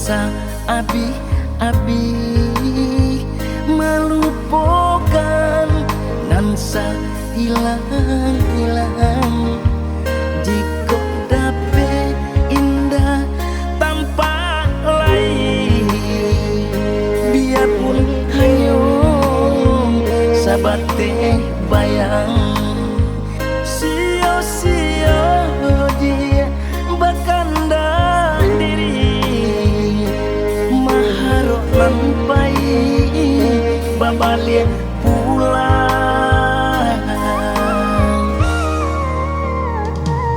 sa abi-abi melupakan nan sa hilang-hilang jika dapat indah tanpa lain biarpun hayung sabate bayang sio-sio dia bakanda diri maharok lampai babalik pulang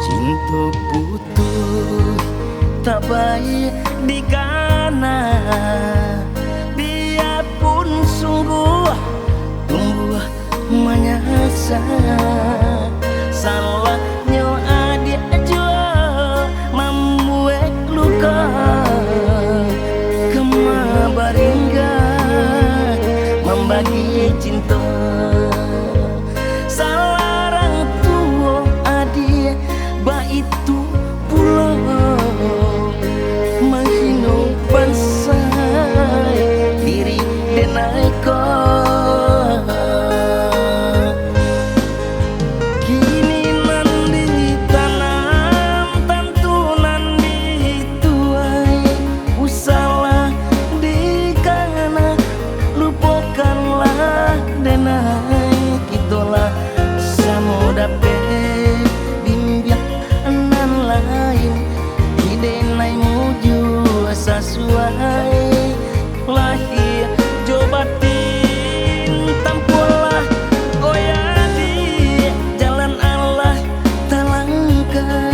cinta putus tak baik dikana biarpun sungguh tumbuh menyasa salahnya adik jua membuat luka kema baringga membagi cinta salarang tua adik ba itu pulau menghina bangsa diri denai kau sesuai lahir jobatin tampulah goyah di jalan Allah talangkah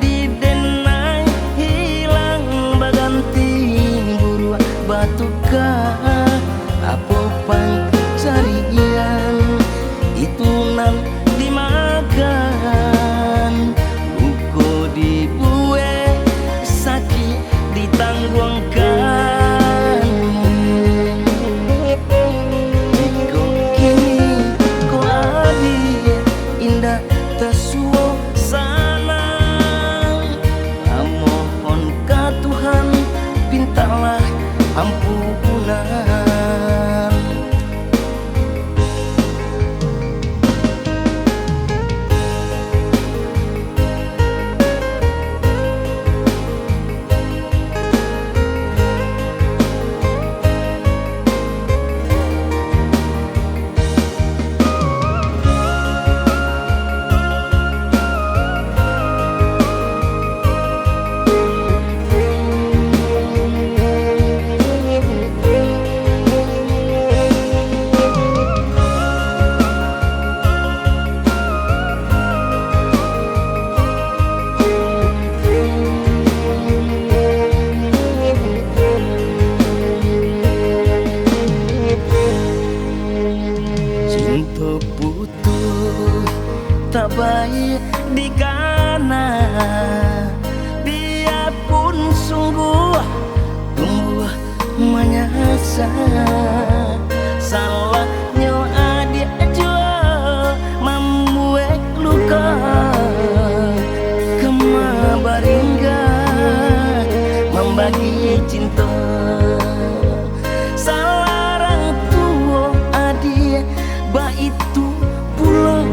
di denai hilang baganti buru batukah apa pancarian itu nan dimakan buku dibuat sakit ditangguhkan jika kini kau adik indah tersuasana mohon ke Tuhan pintalah ampunan putus tak baik dikana biarpun sungguh tumbuh menyasa salahnya adik jua membuat luka kema baringga membagi cinta salarang tua adik ba itu pulau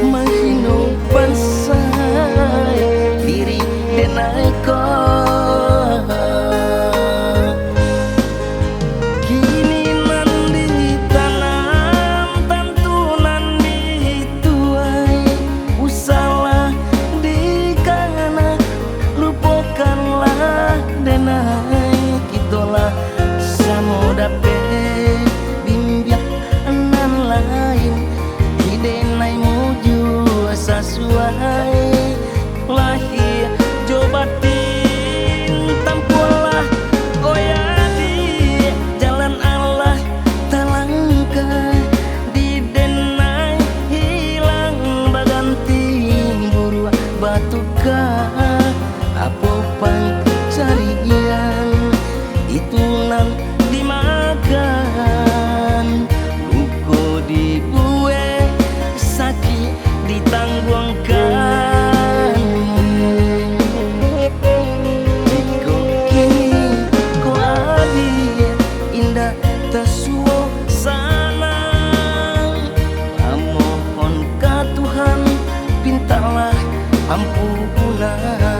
menghina bangsa diri denai kau kini nan ditanam tentu nan dituai usalah dikana lupakanlah denai kitolah samo dapat sesuai lahir jobatin tampulah goyah di jalan Allah talangkah di denai hilang baganti buru batukah apa pancarian itu nan dimakan buku dibuat sakit ditangguhkan jika punah.